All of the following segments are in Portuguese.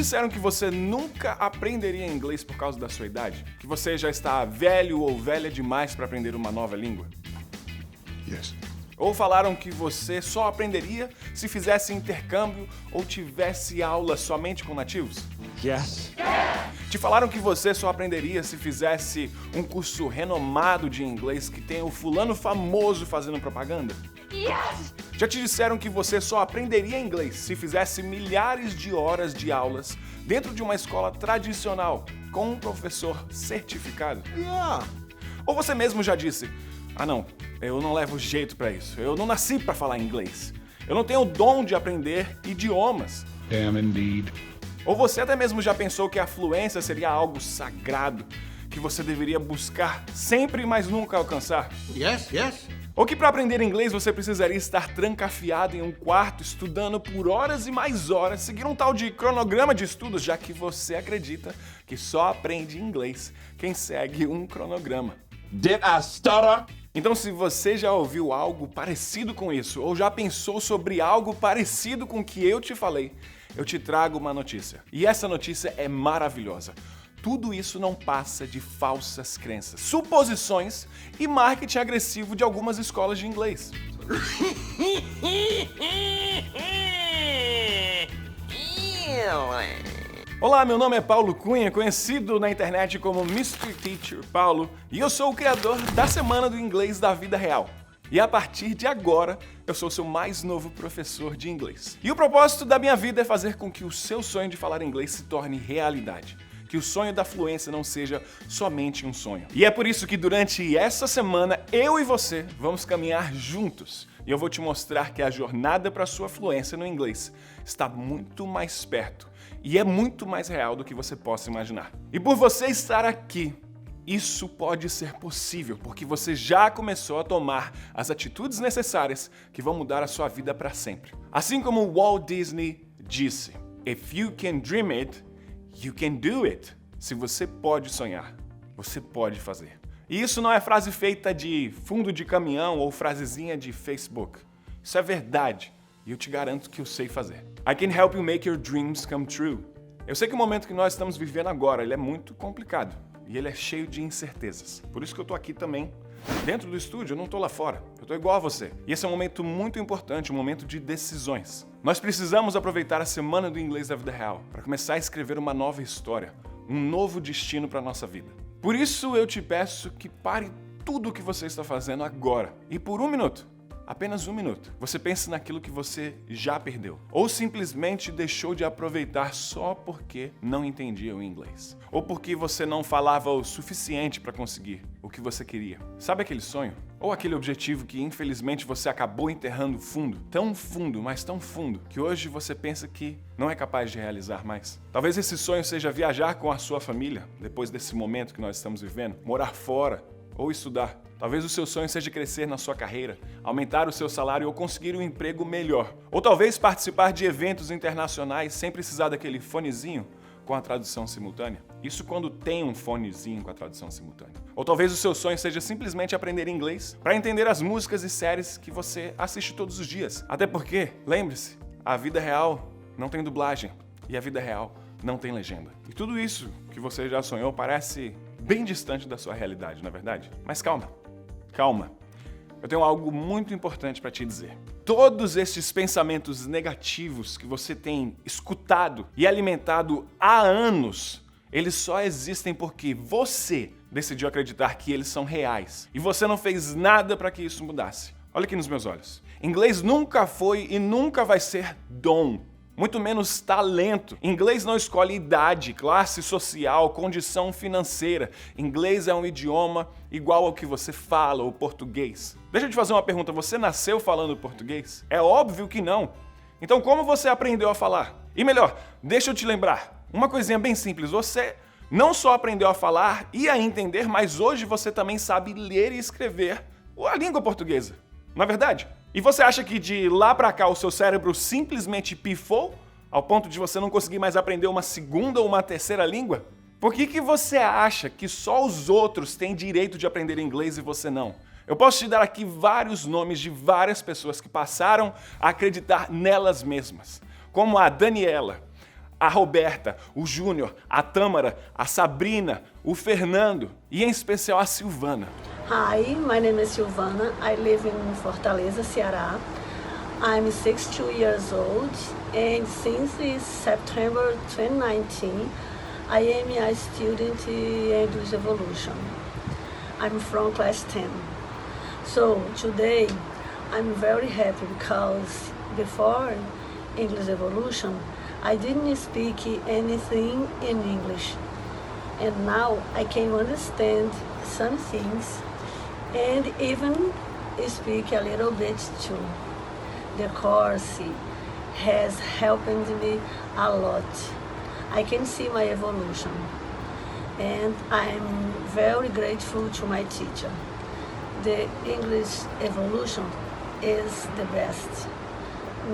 disseram que você nunca aprenderia inglês por causa da sua idade? Que você já está velho ou velha demais para aprender uma nova língua? Yes. Ou falaram que você só aprenderia se fizesse intercâmbio ou tivesse aula somente com nativos? Yes. Te falaram que você só aprenderia se fizesse um curso renomado de inglês que tem o fulano famoso fazendo propaganda? Yes! Já te disseram que você só aprenderia inglês se fizesse milhares de horas de aulas dentro de uma escola tradicional com um professor certificado? Yeah. Ou você mesmo já disse: ah não, eu não levo jeito pra isso, eu não nasci pra falar inglês, eu não tenho o dom de aprender idiomas. Damn indeed. Ou você até mesmo já pensou que a fluência seria algo sagrado, que você deveria buscar sempre, mas nunca alcançar? Yes, yes. Ou que para aprender inglês você precisaria estar trancafiado em um quarto, estudando por horas e mais horas, seguir um tal de cronograma de estudos, já que você acredita que só aprende inglês quem segue um cronograma. Did I stutter? Então, se você já ouviu algo parecido com isso, ou já pensou sobre algo parecido com o que eu te falei, eu te trago uma notícia. E essa notícia é maravilhosa. Tudo isso não passa de falsas crenças, suposições e marketing agressivo de algumas escolas de inglês. Olá, meu nome é Paulo Cunha, conhecido na internet como Mr. Teacher Paulo, e eu sou o criador da Semana do Inglês da Vida Real. E a partir de agora, eu sou seu mais novo professor de inglês. E o propósito da minha vida é fazer com que o seu sonho de falar inglês se torne realidade. Que o sonho da fluência não seja somente um sonho. E é por isso que durante essa semana, eu e você vamos caminhar juntos. E eu vou te mostrar que a jornada para a sua fluência no inglês está muito mais perto. E é muito mais real do que você possa imaginar. E por você estar aqui, isso pode ser possível, porque você já começou a tomar as atitudes necessárias que vão mudar a sua vida para sempre. Assim como Walt Disney disse: "If you can dream it, you can do it." Se você pode sonhar, você pode fazer. E isso não é frase feita de fundo de caminhão ou frasezinha de Facebook. Isso é verdade, e eu te garanto que eu sei fazer. I can help you make your dreams come true. Eu sei que o momento que nós estamos vivendo agora, ele é muito complicado. E ele é cheio de incertezas. Por isso que eu tô aqui também, dentro do estúdio, eu não tô lá fora. Eu tô igual a você. E esse é um momento muito importante, um momento de decisões. Nós precisamos aproveitar a Semana do Inglês da Vida Real para começar a escrever uma nova história, um novo destino para a nossa vida. Por isso eu te peço que pare tudo o que você está fazendo agora. E por um minuto, apenas um minuto, você pense naquilo que você já perdeu. Ou simplesmente deixou de aproveitar só porque não entendia o inglês. Ou porque você não falava o suficiente para conseguir o que você queria. Sabe aquele sonho? Ou aquele objetivo que infelizmente você acabou enterrando fundo? Tão fundo, mas tão fundo, que hoje você pensa que não é capaz de realizar mais. Talvez esse sonho seja viajar com a sua família, depois desse momento que nós estamos vivendo, morar fora ou estudar. Talvez o seu sonho seja crescer na sua carreira, aumentar o seu salário ou conseguir um emprego melhor. Ou talvez participar de eventos internacionais sem precisar daquele fonezinho com a tradução simultânea. Isso quando tem um fonezinho com a tradução simultânea. Ou talvez o seu sonho seja simplesmente aprender inglês para entender as músicas e séries que você assiste todos os dias. Até porque, lembre-se, a vida real não tem dublagem e a vida real não tem legenda. E tudo isso que você já sonhou parece bem distante da sua realidade, não é verdade? Mas calma. Calma, eu tenho algo muito importante para te dizer. Todos esses pensamentos negativos que você tem escutado e alimentado há anos, eles só existem porque você decidiu acreditar que eles são reais. E você não fez nada para que isso mudasse. Olha aqui nos meus olhos. Inglês nunca foi e nunca vai ser dom. Muito menos talento. Inglês não escolhe idade, classe social, condição financeira. Inglês é um idioma igual ao que você fala, o português. Deixa eu te fazer uma pergunta, você nasceu falando português? É óbvio que não. Então como você aprendeu a falar? E melhor, deixa eu te lembrar, uma coisinha bem simples, você não só aprendeu a falar e a entender, mas hoje você também sabe ler e escrever a língua portuguesa. Não é verdade? E você acha que de lá pra cá o seu cérebro simplesmente pifou ao ponto de você não conseguir mais aprender uma segunda ou uma terceira língua? Por que você acha que só os outros têm direito de aprender inglês e você não? Eu posso te dar aqui vários nomes de várias pessoas que passaram a acreditar nelas mesmas, como a Daniela, a Roberta, o Júnior, a Tâmara, a Sabrina, o Fernando e em especial a Silvana. Hi, my name is Silvana. I live in Fortaleza, Ceará. I'm 62 years old and since September 2019, I am a student in English Evolution. I'm from class 10. So today I'm very happy because before English Evolution, I didn't speak anything in English. And now I can understand some things and even speak a little bit too. The course has helped me a lot. I can see my evolution and I'm very grateful to my teacher. The English Evolution is the best,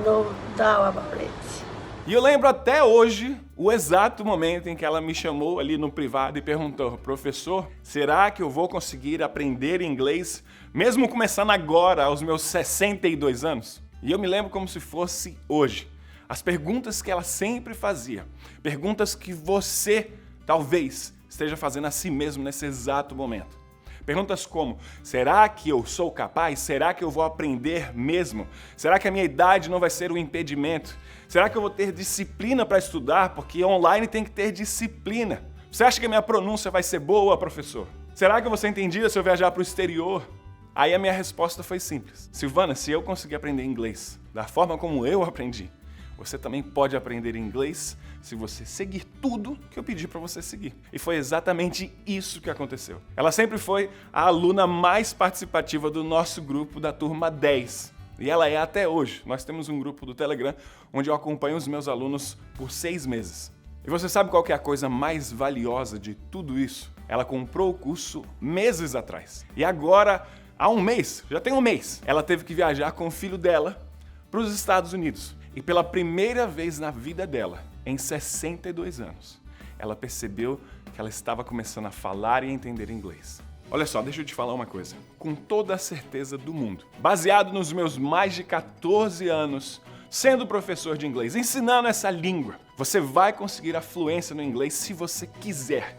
no doubt about it. E eu lembro até hoje o exato momento em que ela me chamou ali no privado e perguntou: professor, será que eu vou conseguir aprender inglês mesmo começando agora, aos meus 62 anos? E eu me lembro como se fosse hoje. As perguntas que ela sempre fazia, perguntas que você talvez esteja fazendo a si mesmo nesse exato momento. Perguntas como: será que eu sou capaz? Será que eu vou aprender mesmo? Será que a minha idade não vai ser um impedimento? Será que eu vou ter disciplina para estudar? Porque online tem que ter disciplina. Você acha que a minha pronúncia vai ser boa, professor? Será que eu vou ser entendida se eu viajar para o exterior? Aí a minha resposta foi simples. Silvana, se eu conseguir aprender inglês da forma como eu aprendi, você também pode aprender inglês se você seguir tudo que eu pedi para você seguir. E foi exatamente isso que aconteceu. Ela sempre foi a aluna mais participativa do nosso grupo da turma 10. E ela é até hoje. Nós temos um grupo do Telegram onde eu acompanho os meus alunos por 6 meses. E você sabe qual que é a coisa mais valiosa de tudo isso? Ela comprou o curso meses atrás. E agora, há um mês, já tem um mês, ela teve que viajar com o filho dela para os Estados Unidos. E pela primeira vez na vida dela, em 62 anos, ela percebeu que ela estava começando a falar e entender inglês. Olha só, deixa eu te falar uma coisa. Com toda a certeza do mundo, baseado nos meus mais de 14 anos sendo professor de inglês, ensinando essa língua, você vai conseguir a fluência no inglês se você quiser.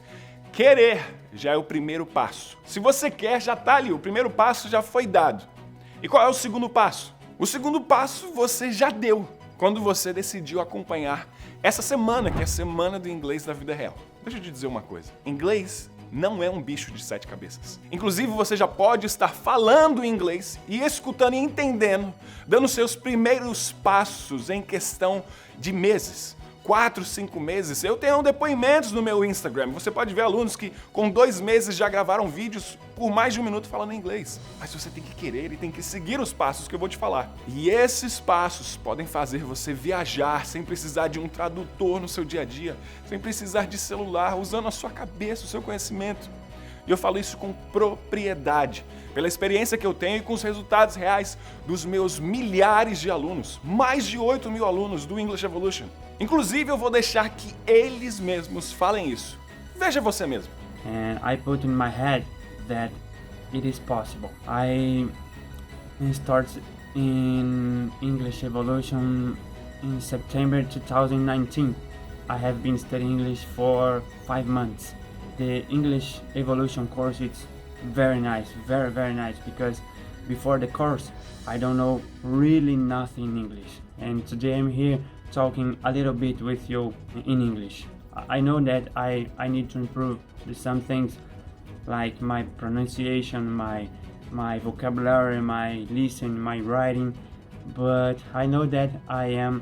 Querer já é o primeiro passo. Se você quer, já está ali, o primeiro passo já foi dado. E qual é o segundo passo? O segundo passo você já deu quando você decidiu acompanhar essa semana, que é a Semana do Inglês da Vida Real. Deixa eu te dizer uma coisa. Inglês não é um bicho de 7 cabeças. Inclusive, você já pode estar falando inglês e escutando e entendendo, dando seus primeiros passos em questão de meses. 4, 5 meses. Eu tenho depoimentos no meu Instagram. Você pode ver alunos que com 2 meses já gravaram vídeos por mais de 1 minuto falando inglês. Mas você tem que querer e tem que seguir os passos que eu vou te falar. E esses passos podem fazer você viajar sem precisar de um tradutor no seu dia a dia, sem precisar de celular, usando a sua cabeça, o seu conhecimento. E eu falo isso com propriedade, pela experiência que eu tenho e com os resultados reais dos meus milhares de alunos, mais de 8 mil alunos do English Evolution. Inclusive, eu vou deixar que eles mesmos falem isso. Veja você mesmo. And I put in my head that it is possible. I started in English Evolution in September 2019. I have been studying English for 5 months. The English Evolution course is very nice, very nice, because before the course I don't know really nothing in English, and today I'm here talking a little bit with you in English. I know that I need to improve some things like my pronunciation, my vocabulary, my listening, my writing, but I know that I am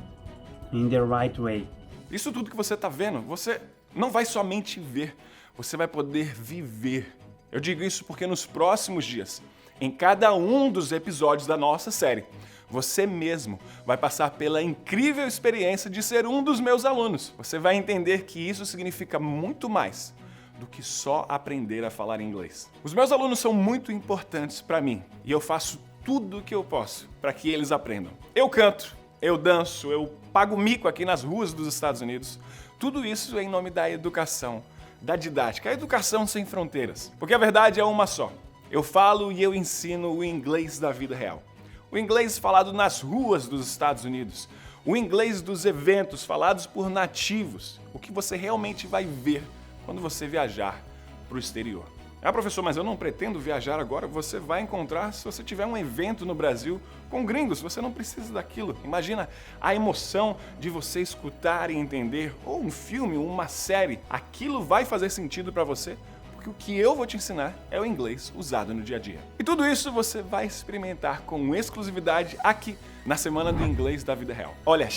in the right way. Isso tudo que você está vendo, você não vai somente ver, você vai poder viver. Eu digo isso porque nos próximos dias, em cada um dos episódios da nossa série, você mesmo vai passar pela incrível experiência de ser um dos meus alunos. Você vai entender que isso significa muito mais do que só aprender a falar inglês. Os meus alunos são muito importantes para mim e eu faço tudo o que eu posso para que eles aprendam. Eu canto, eu danço, eu pago mico aqui nas ruas dos Estados Unidos. Tudo isso em nome da educação, da didática, a educação sem fronteiras. Porque a verdade é uma só. Eu falo e eu ensino o inglês da vida real. O inglês falado nas ruas dos Estados Unidos. o inglês dos eventos falados por nativos, o que você realmente vai ver quando você viajar para o exterior. Ah, professor, mas eu não pretendo viajar agora. Você vai encontrar se você tiver um evento no Brasil com gringos. Você não precisa daquilo. Imagina a emoção de você escutar e entender, ou um filme, uma série. Aquilo vai fazer sentido para você, porque o que eu vou te ensinar é o inglês usado no dia a dia. E tudo isso você vai experimentar com exclusividade aqui na Semana do Inglês da Vida Real. Olha,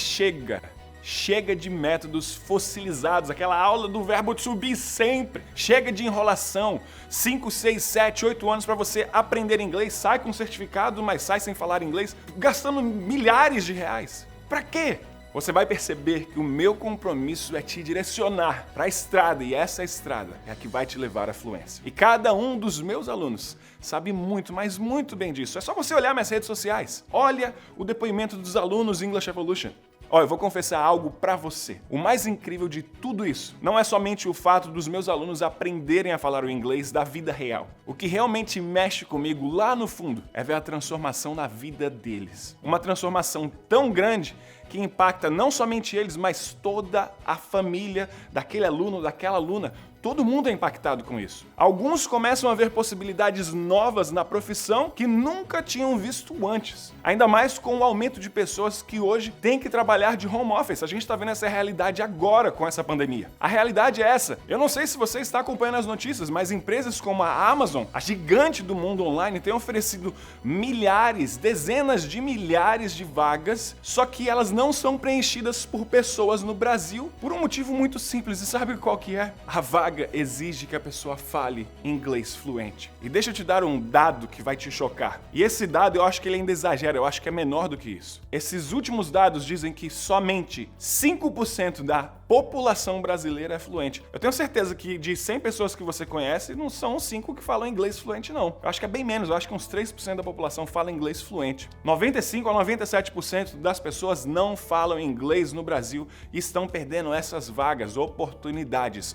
Chega de métodos fossilizados, aquela aula do verbo to be sempre. Chega de enrolação. 5, 6, 7, 8 anos para você aprender inglês, sai com certificado, mas sai sem falar inglês, gastando milhares de reais. Para quê? Você vai perceber que o meu compromisso é te direcionar para a estrada, e essa estrada é a que vai te levar à fluência. E cada um dos meus alunos sabe muito, mas muito bem disso. É só você olhar minhas redes sociais. Olha o depoimento dos alunos English Evolution. Olha, eu vou confessar algo pra você. O mais incrível de tudo isso não é somente o fato dos meus alunos aprenderem a falar o inglês da vida real. O que realmente mexe comigo lá no fundo é ver a transformação na vida deles. Uma transformação tão grande que impacta não somente eles, mas toda a família daquele aluno, daquela aluna. Todo mundo é impactado com isso. Alguns começam a ver possibilidades novas na profissão que nunca tinham visto antes. Ainda mais com o aumento de pessoas que hoje têm que trabalhar de home office. A gente está vendo essa realidade agora com essa pandemia. A realidade é essa. Eu não sei se você está acompanhando as notícias, mas empresas como a Amazon, a gigante do mundo online, têm oferecido milhares, dezenas de milhares de vagas, só que elas não são preenchidas por pessoas no Brasil por um motivo muito simples. E sabe qual que é? A vaga exige que a pessoa fale inglês fluente. E deixa eu te dar um dado que vai te chocar. E esse dado eu acho que ele ainda exagera, eu acho que é menor do que isso. Esses últimos dados dizem que somente 5% da população brasileira é fluente. Eu tenho certeza que de 100 pessoas que você conhece, não são 5 que falam inglês fluente, não. Eu acho que é bem menos, eu acho que uns 3% da população fala inglês fluente. 95 a 97% das pessoas não falam inglês no Brasil e estão perdendo essas vagas, oportunidades.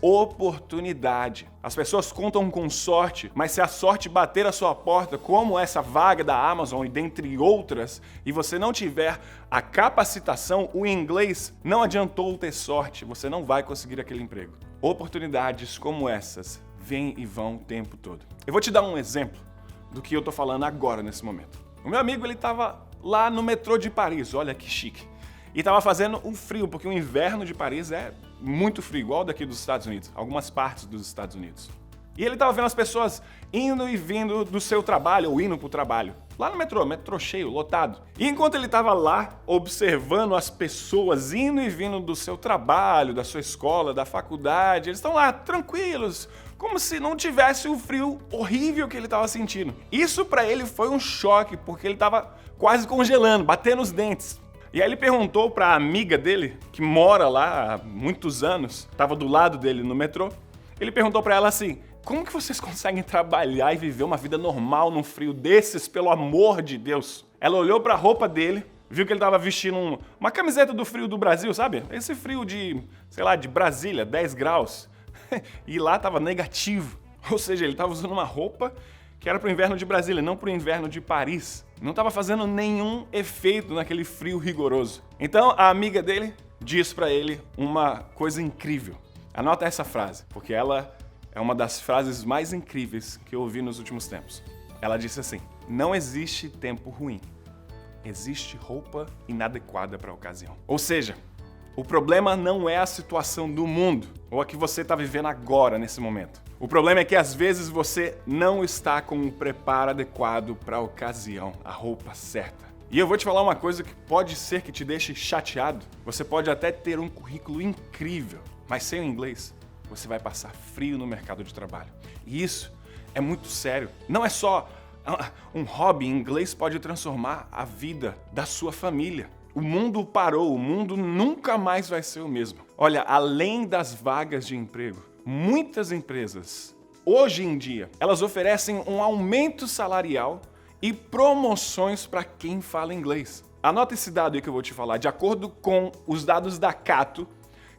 As pessoas contam com sorte, mas se a sorte bater a sua porta, como essa vaga da Amazon e dentre outras, e você não tiver a capacitação, o inglês, não adiantou ter sorte, você não vai conseguir aquele emprego. Oportunidades como essas vêm e vão o tempo todo. Eu vou te dar um exemplo do que eu tô falando agora nesse momento. O meu amigo, ele estava lá no metrô de Paris, olha que chique. E estava fazendo um frio, porque o inverno de Paris é muito frio, igual daqui dos Estados Unidos, algumas partes dos Estados Unidos. E ele estava vendo as pessoas indo e vindo do seu trabalho, ou indo para o trabalho, lá no metrô cheio, lotado. E enquanto ele estava lá, observando as pessoas indo e vindo do seu trabalho, da sua escola, da faculdade, eles estão lá tranquilos, como se não tivesse o frio horrível que ele estava sentindo. Isso para ele foi um choque, porque ele estava quase congelando, batendo os dentes. E aí ele perguntou para a amiga dele, que mora lá há muitos anos, estava do lado dele no metrô, ele perguntou para ela assim: como que vocês conseguem trabalhar e viver uma vida normal num frio desses, pelo amor de Deus? Ela olhou para a roupa dele, viu que ele estava vestindo uma camiseta do frio do Brasil, sabe? Esse frio de, sei lá, de Brasília, 10 graus. E lá estava negativo. Ou seja, ele estava usando uma roupa que era para o inverno de Brasília, não para o inverno de Paris. Não estava fazendo nenhum efeito naquele frio rigoroso. Então a amiga dele diz para ele uma coisa incrível. Anota essa frase, porque ela é uma das frases mais incríveis que eu ouvi nos últimos tempos. Ela disse assim: não existe tempo ruim, existe roupa inadequada para a ocasião. Ou seja, o problema não é a situação do mundo ou a que você está vivendo agora, nesse momento. O problema é que às vezes você não está com o preparo adequado para a ocasião, a roupa certa. E eu vou te falar uma coisa que pode ser que te deixe chateado. Você pode até ter um currículo incrível, mas sem o inglês, você vai passar frio no mercado de trabalho. E isso é muito sério. Não é só um hobby, inglês pode transformar a vida da sua família. O mundo parou, o mundo nunca mais vai ser o mesmo. Olha, além das vagas de emprego, muitas empresas, hoje em dia, elas oferecem um aumento salarial e promoções para quem fala inglês. Anota esse dado aí que eu vou te falar. De acordo com os dados da Cato,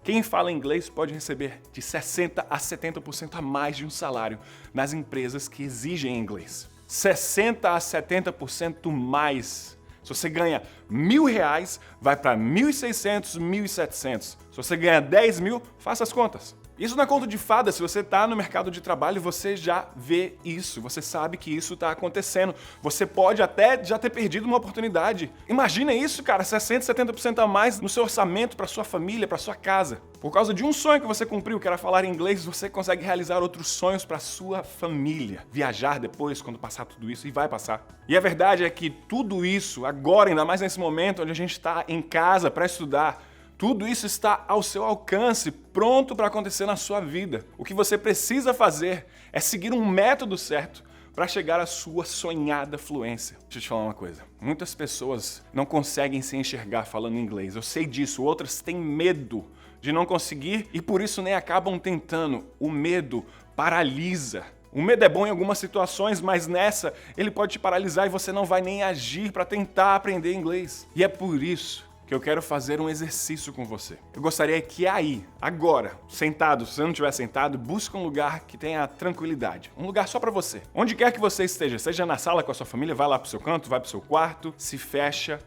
quem fala inglês pode receber de 60% a 70% a mais de um salário nas empresas que exigem inglês. 60% a 70% mais Se você ganha R$1.000, vai para 1.600, 1.700. Se você ganha 10 mil, faça as contas. Isso não é conto de fada. Se você está no mercado de trabalho, você já vê isso. Você sabe que isso está acontecendo. Você pode até já ter perdido uma oportunidade. Imagina isso, cara, 60%, 70% a mais no seu orçamento para sua família, para sua casa. Por causa de um sonho que você cumpriu, que era falar inglês, você consegue realizar outros sonhos para sua família. Viajar depois, quando passar tudo isso, e vai passar. E a verdade é que tudo isso, agora, ainda mais nesse momento onde a gente está em casa para estudar, tudo isso está ao seu alcance, pronto para acontecer na sua vida. O que você precisa fazer é seguir um método certo para chegar à sua sonhada fluência. Deixa eu te falar uma coisa. Muitas pessoas não conseguem se enxergar falando inglês. Eu sei disso. Outras têm medo de não conseguir e por isso nem acabam tentando. O medo paralisa. O medo é bom em algumas situações, mas nessa ele pode te paralisar e você não vai nem agir para tentar aprender inglês. E é por isso que eu quero fazer um exercício com você. Eu gostaria que aí, agora, sentado, se você não estiver sentado, busque um lugar que tenha tranquilidade. Um lugar só para você. Onde quer que você esteja, seja na sala com a sua família, vai lá pro seu canto, vai pro seu quarto, se fecha.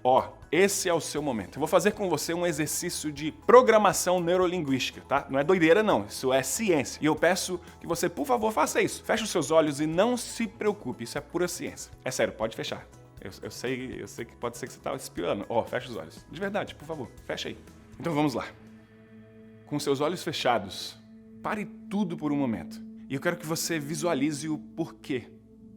Esse é o seu momento. Eu vou fazer com você um exercício de programação neurolinguística, tá? Não é doideira não, isso é ciência. E eu peço que você, por favor, faça isso. Feche os seus olhos e não se preocupe, isso é pura ciência. É sério, pode fechar. Eu sei que pode ser que você está espiando. Fecha os olhos. De verdade, por favor, fecha aí. Então vamos lá. Com seus olhos fechados, pare tudo por um momento. E eu quero que você visualize o porquê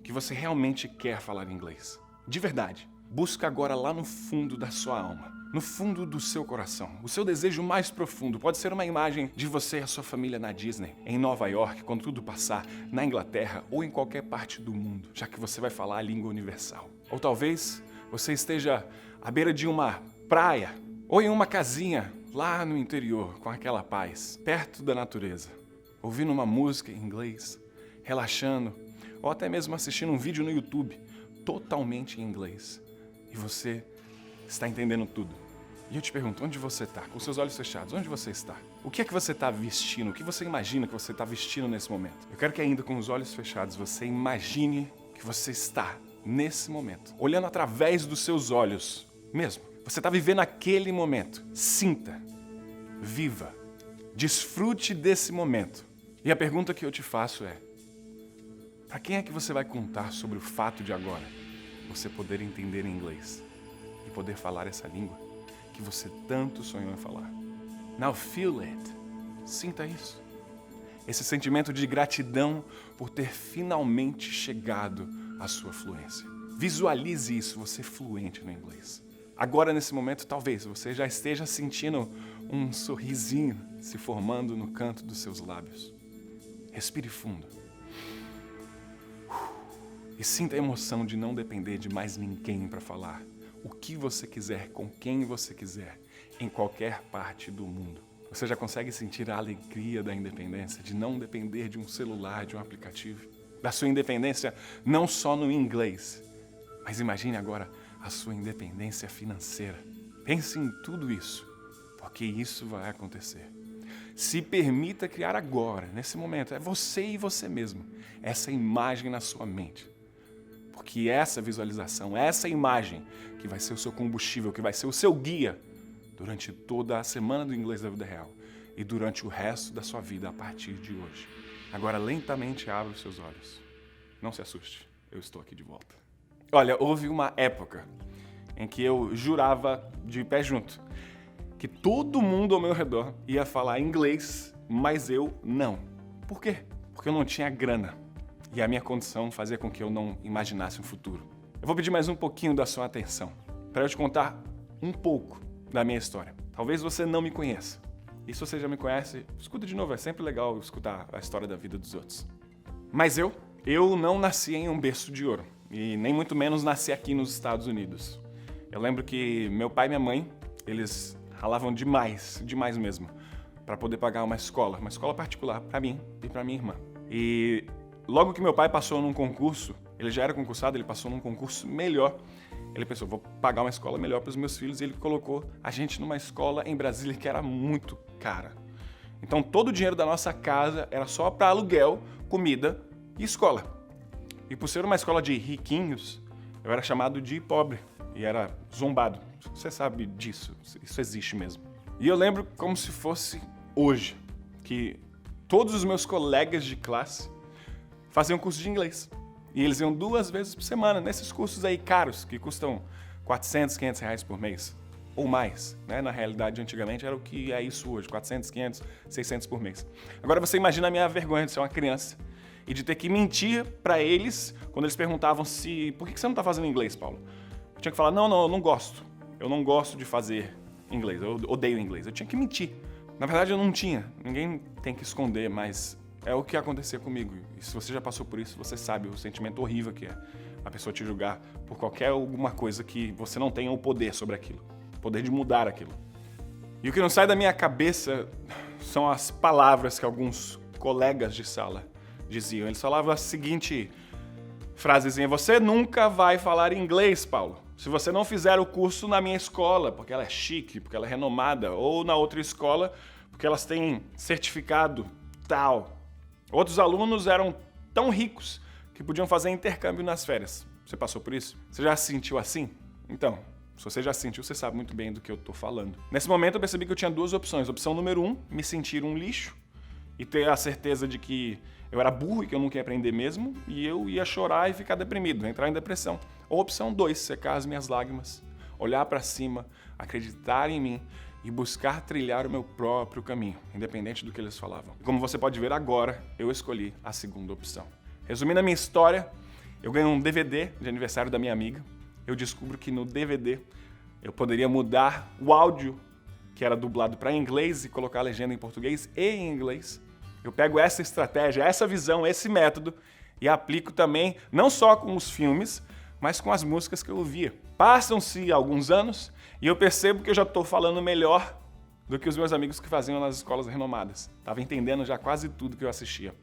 que você realmente quer falar inglês. De verdade. Busca agora lá no fundo da sua alma, no fundo do seu coração, o seu desejo mais profundo. Pode ser uma imagem de você e a sua família na Disney, em Nova York, quando tudo passar, na Inglaterra ou em qualquer parte do mundo, já que você vai falar a língua universal. Ou talvez você esteja à beira de uma praia ou em uma casinha lá no interior, com aquela paz, perto da natureza, ouvindo uma música em inglês, relaxando, ou até mesmo assistindo um vídeo no YouTube, totalmente em inglês. E você está entendendo tudo. E eu te pergunto, onde você está? Com seus olhos fechados, onde você está? O que é que você está vestindo? O que você imagina que você está vestindo nesse momento? Eu quero que ainda com os olhos fechados você imagine que você está nesse momento, olhando através dos seus olhos mesmo. Você está vivendo aquele momento. Sinta, viva, desfrute desse momento. E a pergunta que eu te faço é, para quem é que você vai contar sobre o fato de agora você poder entender inglês e poder falar essa língua que você tanto sonhou em falar? Now feel it. Sinta isso. Esse sentimento de gratidão por ter finalmente chegado à sua fluência. Visualize isso, você fluente no inglês. Agora, nesse momento, talvez você já esteja sentindo um sorrisinho se formando no canto dos seus lábios. Respire fundo. E sinta a emoção de não depender de mais ninguém para falar o que você quiser, com quem você quiser, em qualquer parte do mundo. Você já consegue sentir a alegria da independência, de não depender de um celular, de um aplicativo. Da sua independência não só no inglês, mas imagine agora a sua independência financeira. Pense em tudo isso, porque isso vai acontecer. Se permita criar agora, nesse momento, é você e você mesmo, essa imagem na sua mente. Porque essa visualização, essa imagem que vai ser o seu combustível, que vai ser o seu guia durante toda a semana do Inglês da Vida Real e durante o resto da sua vida a partir de hoje. Agora, lentamente abra os seus olhos. Não se assuste, eu estou aqui de volta. Olha, houve uma época em que eu jurava de pé junto que todo mundo ao meu redor ia falar inglês, mas eu não. Por quê? Porque eu não tinha grana. E a minha condição fazia com que eu não imaginasse um futuro. Eu vou pedir mais um pouquinho da sua atenção para eu te contar um pouco da minha história. Talvez você não me conheça. E se você já me conhece, escuta de novo, é sempre legal escutar a história da vida dos outros. Mas eu não nasci em um berço de ouro. E nem muito menos nasci aqui nos Estados Unidos. Eu lembro que meu pai e minha mãe, eles ralavam demais mesmo, para poder pagar uma escola particular para mim e para minha irmã. E logo que meu pai passou num concurso, ele já era concursado, ele passou num concurso melhor. Ele pensou, vou pagar uma escola melhor para os meus filhos, e ele colocou a gente numa escola em Brasília que era muito cara. Então todo o dinheiro da nossa casa era só para aluguel, comida e escola. E por ser uma escola de riquinhos, eu era chamado de pobre. e era zombado. Você sabe disso, isso existe mesmo. E eu lembro como se fosse hoje, que todos os meus colegas de classe faziam curso de inglês. E eles iam 2 vezes por semana, nesses cursos aí caros, que custam 400, 500 reais por mês, ou mais, né? Na realidade, antigamente era o que é isso hoje, 400, 500, 600 por mês. Agora você imagina a minha vergonha de ser uma criança e de ter que mentir para eles quando eles perguntavam por que você não tá fazendo inglês, Paulo? Eu tinha que falar, não, eu não gosto. Eu não gosto de fazer inglês, eu odeio inglês. Eu tinha que mentir. Na verdade, eu não tinha. Ninguém tem que esconder, mas é o que acontecia comigo. E se você já passou por isso, você sabe o sentimento horrível que é a pessoa te julgar por qualquer alguma coisa que você não tenha o poder sobre aquilo. O poder de mudar aquilo. E o que não sai da minha cabeça são as palavras que alguns colegas de sala diziam. Eles falavam a seguinte frasezinha: você nunca vai falar inglês, Paulo. Se você não fizer o curso na minha escola, porque ela é chique, porque ela é renomada, ou na outra escola, porque elas têm certificado tal. Outros alunos eram tão ricos que podiam fazer intercâmbio nas férias. Você passou por isso? Você já se sentiu assim? Então, se você já sentiu, você sabe muito bem do que eu tô falando. Nesse momento eu percebi que eu tinha 2 opções. Opção número 1, me sentir um lixo e ter a certeza de que eu era burro e que eu nunca ia aprender mesmo, e eu ia chorar e ficar deprimido, entrar em depressão. Ou opção 2, secar as minhas lágrimas, olhar para cima, acreditar em mim e buscar trilhar o meu próprio caminho, independente do que eles falavam. Como você pode ver agora, eu escolhi a segunda opção. Resumindo a minha história, eu ganhei um DVD de aniversário da minha amiga. Eu descubro que no DVD eu poderia mudar o áudio, que era dublado para inglês, e colocar a legenda em português e em inglês. Eu pego essa estratégia, essa visão, esse método e aplico também, não só com os filmes, mas com as músicas que eu ouvia. Passam-se alguns anos e eu percebo que eu já estou falando melhor do que os meus amigos que faziam nas escolas renomadas. Estava entendendo já quase tudo que eu assistia.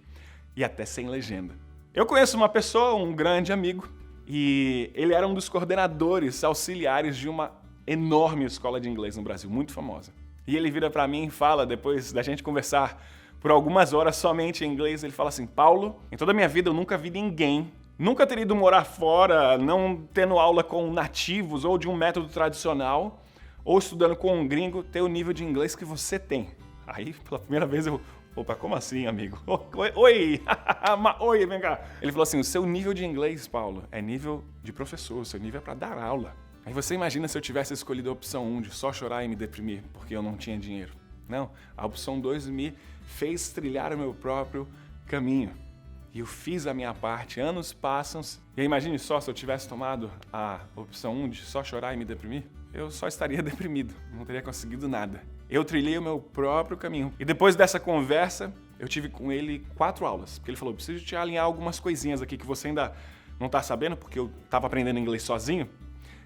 E até sem legenda. Eu conheço uma pessoa, um grande amigo, e ele era um dos coordenadores auxiliares de uma enorme escola de inglês no Brasil, muito famosa. E ele vira para mim e fala, depois da gente conversar por algumas horas somente em inglês, ele fala assim: Paulo, em toda a minha vida eu nunca vi ninguém, nunca ter ido morar fora, não tendo aula com nativos ou de um método tradicional, ou estudando com um gringo, ter o nível de inglês que você tem. Aí, pela primeira vez eu... Opa, como assim, amigo? Oi! Oi, vem cá. Ele falou assim: o seu nível de inglês, Paulo, é nível de professor, o seu nível é para dar aula. Aí você imagina se eu tivesse escolhido a opção 1 de só chorar e me deprimir porque eu não tinha dinheiro. Não, a opção 2 me fez trilhar o meu próprio caminho. E eu fiz a minha parte, anos passam. E aí imagine só, se eu tivesse tomado a opção 1 de só chorar e me deprimir, eu só estaria deprimido, não teria conseguido nada. Eu trilhei o meu próprio caminho. E depois dessa conversa, eu tive com ele 4 aulas. Porque ele falou: preciso te alinhar algumas coisinhas aqui que você ainda não está sabendo, porque eu estava aprendendo inglês sozinho.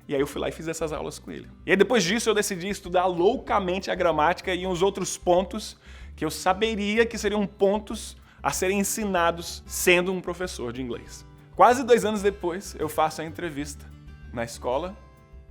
E aí eu fui lá e fiz essas aulas com ele. E aí depois disso eu decidi estudar loucamente a gramática e uns outros pontos que eu saberia que seriam pontos a serem ensinados sendo um professor de inglês. Quase 2 anos depois, eu faço a entrevista na escola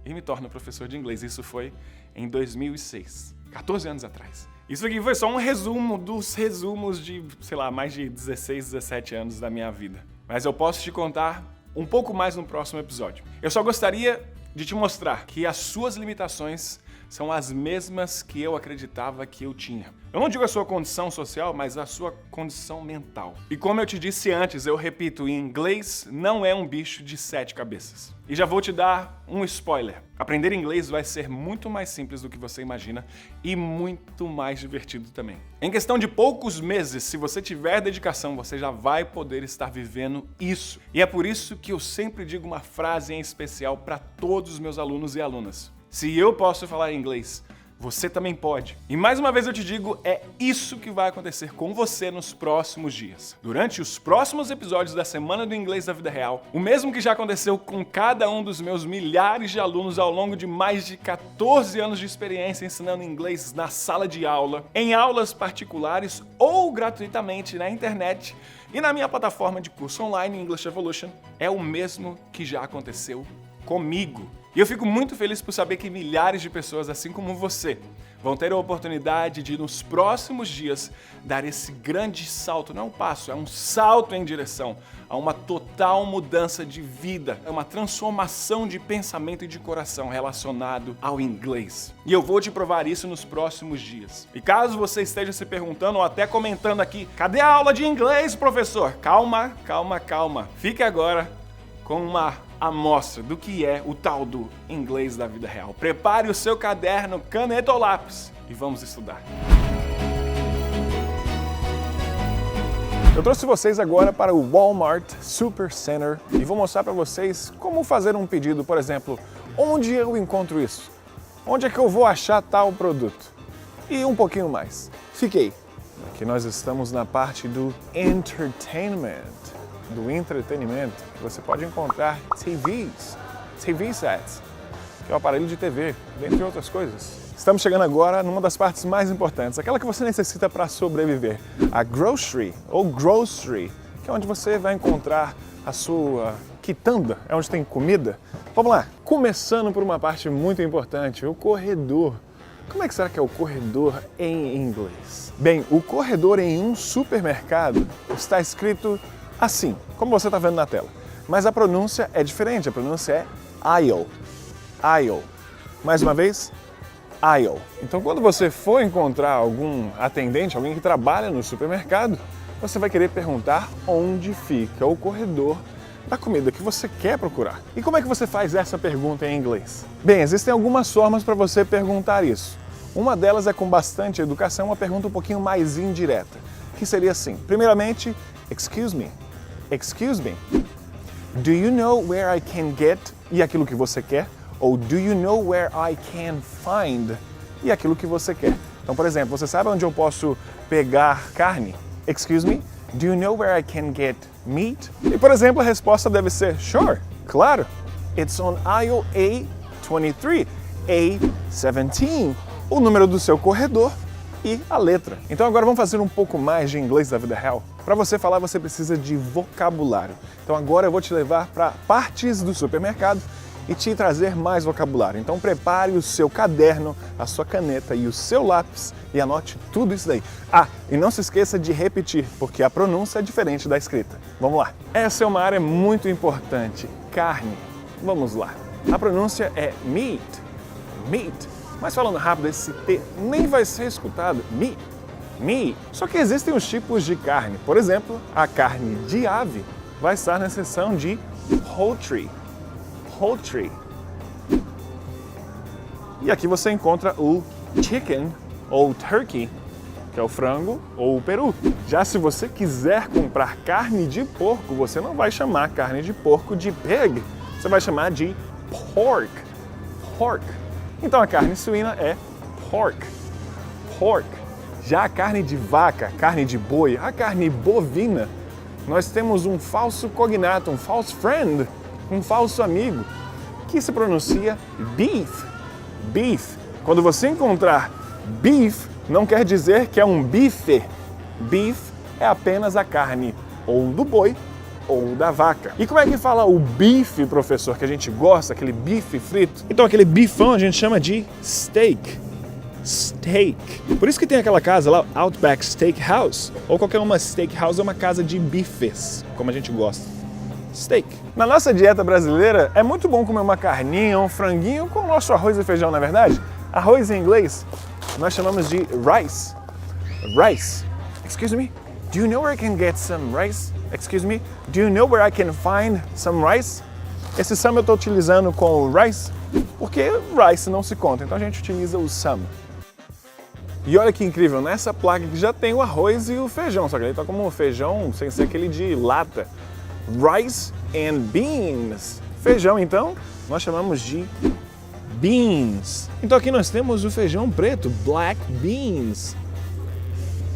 e me torno professor de inglês. Isso foi em 2006, 14 anos atrás. Isso aqui foi só um resumo dos resumos de, mais de 16, 17 anos da minha vida. Mas eu posso te contar um pouco mais no próximo episódio. Eu só gostaria de te mostrar que as suas limitações são as mesmas que eu acreditava que eu tinha. Eu não digo a sua condição social, mas a sua condição mental. E como eu te disse antes, eu repito, inglês não é um bicho de 7 cabeças. E já vou te dar um spoiler. Aprender inglês vai ser muito mais simples do que você imagina e muito mais divertido também. Em questão de poucos meses, se você tiver dedicação, você já vai poder estar vivendo isso. E é por isso que eu sempre digo uma frase em especial para todos os meus alunos e alunas. Se eu posso falar inglês, você também pode. E mais uma vez eu te digo, é isso que vai acontecer com você nos próximos dias. Durante os próximos episódios da Semana do Inglês da Vida Real, o mesmo que já aconteceu com cada um dos meus milhares de alunos ao longo de mais de 14 anos de experiência ensinando inglês na sala de aula, em aulas particulares ou gratuitamente na internet e na minha plataforma de curso online English Evolution, é o mesmo que já aconteceu comigo. E eu fico muito feliz por saber que milhares de pessoas, assim como você, vão ter a oportunidade de, nos próximos dias, dar esse grande salto. Não é um passo, é um salto em direção a uma total mudança de vida, é uma transformação de pensamento e de coração relacionado ao inglês. E eu vou te provar isso nos próximos dias. E caso você esteja se perguntando ou até comentando aqui, cadê a aula de inglês, professor? Calma, calma, calma. Fique agora com uma amostra do que é o tal do inglês da vida real. Prepare o seu caderno, caneta ou lápis e vamos estudar. Eu trouxe vocês agora para o Walmart Supercenter e vou mostrar para vocês como fazer um pedido, por exemplo, onde eu encontro isso? Onde é que eu vou achar tal produto? E um pouquinho mais. Fiquei. Aqui nós estamos na parte do entertainment, do entretenimento. Você pode encontrar TVs, TV sets, que é o aparelho de TV, dentre outras coisas. Estamos chegando agora numa das partes mais importantes, aquela que você necessita para sobreviver, a grocery ou grocery, que é onde você vai encontrar a sua quitanda, é onde tem comida. Vamos lá, começando por uma parte muito importante, o corredor. Como é que será que é o corredor em inglês? Bem, o corredor em um supermercado está escrito assim, como você está vendo na tela. Mas a pronúncia é diferente, a pronúncia é aisle. Aisle. Mais uma vez, aisle. Então, quando você for encontrar algum atendente, alguém que trabalha no supermercado, você vai querer perguntar onde fica o corredor da comida que você quer procurar. E como é que você faz essa pergunta em inglês? Bem, existem algumas formas para você perguntar isso. Uma delas é com bastante educação, uma pergunta um pouquinho mais indireta, que seria assim. Primeiramente, excuse me. Excuse me. Do you know where I can get? E aquilo que você quer. Ou do you know where I can find? E aquilo que você quer. Então, por exemplo, você sabe onde eu posso pegar carne? Excuse me, do you know where I can get meat? E, por exemplo, a resposta deve ser sure, claro. It's on aisle A23, A17, o número do seu corredor e a letra. Então agora vamos fazer um pouco mais de inglês da vida real. Para você falar, você precisa de vocabulário. Então agora eu vou te levar para partes do supermercado e te trazer mais vocabulário. Então prepare o seu caderno, a sua caneta e o seu lápis e anote tudo isso daí. Ah, e não se esqueça de repetir, porque a pronúncia é diferente da escrita. Vamos lá. Essa é uma área muito importante. Carne. Vamos lá. A pronúncia é meat. Meat. Mas falando rápido, esse T nem vai ser escutado. Meat. Meat. Só que existem os tipos de carne. Por exemplo, a carne de ave vai estar na seção de poultry. Poultry. E aqui você encontra o chicken ou turkey, que é o frango ou o peru. Já se você quiser comprar carne de porco, você não vai chamar carne de porco de pig, você vai chamar de pork. Pork. Então a carne suína é pork. Pork. Já a carne de vaca, carne de boi, a carne bovina, nós temos um falso cognato, um false friend, um falso amigo, que se pronuncia beef. Beef. Quando você encontrar beef, não quer dizer que é um bife. Beef é apenas a carne ou do boi ou da vaca. E como é que fala o bife, professor, que a gente gosta, aquele bife frito? Então aquele bifão a gente chama de steak. Steak. Por isso que tem aquela casa lá, Outback Steakhouse, ou qualquer uma steakhouse é uma casa de bifes, como a gente gosta. Steak. Na nossa dieta brasileira, é muito bom comer uma carninha, um franguinho com o nosso arroz e feijão, não é verdade? Arroz em inglês, nós chamamos de rice. Rice. Excuse me, do you know where I can get some rice? Excuse me, do you know where I can find some rice? Esse some eu estou utilizando com o rice, porque rice não se conta, então a gente utiliza o some. E olha que incrível, nessa placa que já tem o arroz e o feijão, só que ele está como um feijão sem ser aquele de lata. Rice and beans. Feijão, então, nós chamamos de beans. Então aqui nós temos o feijão preto, black beans.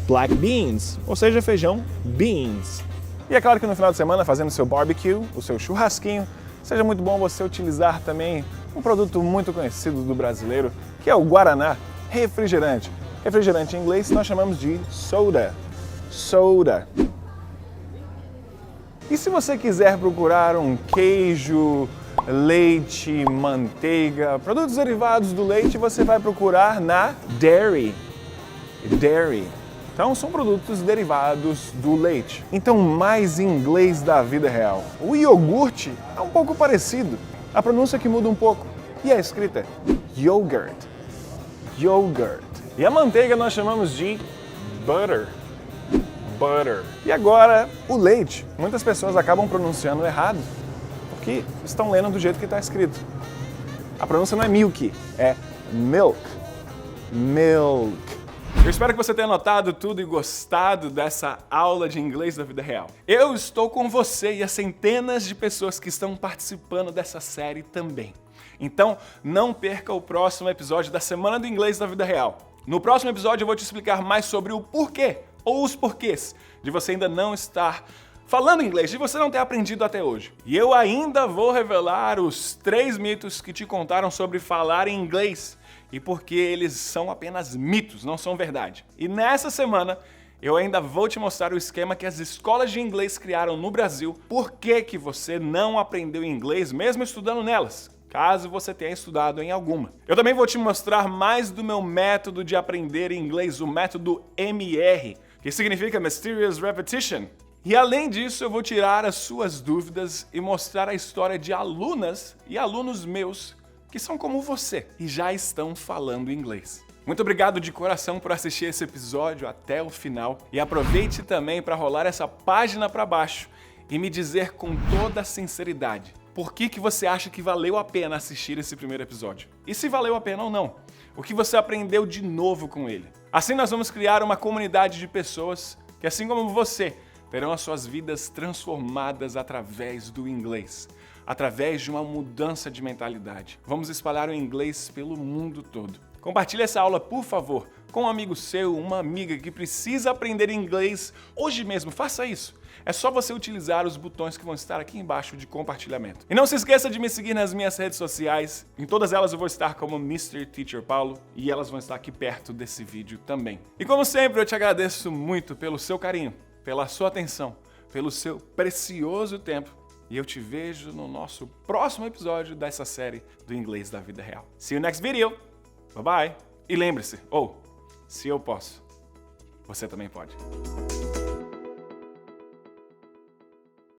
Black beans, ou seja, feijão beans. E é claro que no final de semana, fazendo seu barbecue, o seu churrasquinho, seja muito bom você utilizar também um produto muito conhecido do brasileiro, que é o Guaraná refrigerante. Refrigerante em inglês nós chamamos de soda. Soda. E se você quiser procurar um queijo leite, manteiga, produtos derivados do leite, você vai procurar na dairy. Dairy. Então, são produtos derivados do leite. Então, mais inglês da vida real. O iogurte é um pouco parecido. A pronúncia que muda um pouco. E a escrita yogurt. Yogurt. E a manteiga nós chamamos de butter. Butter. E agora, o leite. Muitas pessoas acabam pronunciando errado porque estão lendo do jeito que está escrito. A pronúncia não é milk, é milk. Milk. Eu espero que você tenha notado tudo e gostado dessa aula de inglês da vida real. Eu estou com você e as centenas de pessoas que estão participando dessa série também. Então, não perca o próximo episódio da Semana do Inglês da Vida Real. No próximo episódio eu vou te explicar mais sobre o porquê, ou os porquês, de você ainda não estar falando inglês, de você não ter aprendido até hoje. E eu ainda vou revelar os 3 mitos que te contaram sobre falar em inglês e porque eles são apenas mitos, não são verdade. E nessa semana eu ainda vou te mostrar o esquema que as escolas de inglês criaram no Brasil, por que você não aprendeu inglês mesmo estudando nelas, caso você tenha estudado em alguma. Eu também vou te mostrar mais do meu método de aprender inglês, o método MR, que significa Mysterious Repetition. E além disso, eu vou tirar as suas dúvidas e mostrar a história de alunas e alunos meus que são como você e já estão falando inglês. Muito obrigado de coração por assistir esse episódio até o final e aproveite também para rolar essa página para baixo e me dizer com toda a sinceridade por que você acha que valeu a pena assistir esse primeiro episódio. E se valeu a pena ou não. O que você aprendeu de novo com ele. Assim nós vamos criar uma comunidade de pessoas que, assim como você, terão as suas vidas transformadas através do inglês, através de uma mudança de mentalidade. Vamos espalhar o inglês pelo mundo todo. Compartilhe essa aula, por favor, com um amigo seu, uma amiga que precisa aprender inglês hoje mesmo. Faça isso. É só você utilizar os botões que vão estar aqui embaixo de compartilhamento. E não se esqueça de me seguir nas minhas redes sociais. Em todas elas eu vou estar como Mr. Teacher Paulo e elas vão estar aqui perto desse vídeo também. E como sempre, eu te agradeço muito pelo seu carinho, pela sua atenção, pelo seu precioso tempo. E eu te vejo no nosso próximo episódio dessa série do Inglês da Vida Real. See you next video. Bye bye. E lembre-se, se eu posso, você também pode.